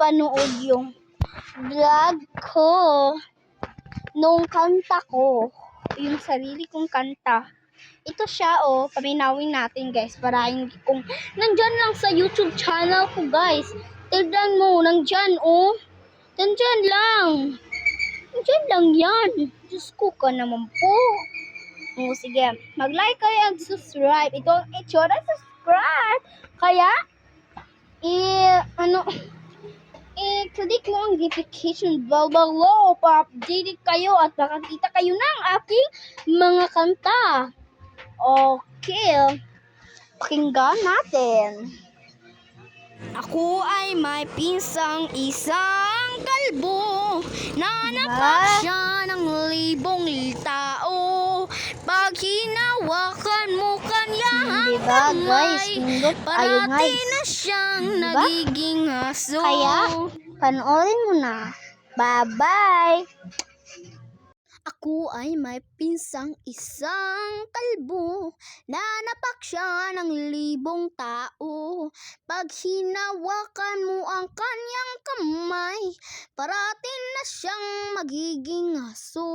napanood yung vlog ko nung kanta ko, yung sarili kong kanta. Ito siya, paminawin natin, guys, para hindi kung nandyan lang sa YouTube channel ko, guys. Tignan mo, nandyan, nandyan lang. Nandyan lang yan. Diyos ko ka naman po. Sige, mag-like kayo and subscribe. Ito ang itsura, subscribe. Kaya, i-click mo ang notification bell below para updated kayo at makakita kayo ng aking mga kanta. Okay, pakinggan natin. Ako ay may pinsang isang kalbo na napak siya ng libong tao. Pag hinawakan mo kanyang kamay, parati na siyang nagiging aso. Kaya, panoorin mo na. Bye-bye! Ako ay may pinsang isang kalbo na napak siya ng libong tao. Pag hinawakan mo ang kanyang kamay, parating na siyang magiging aso.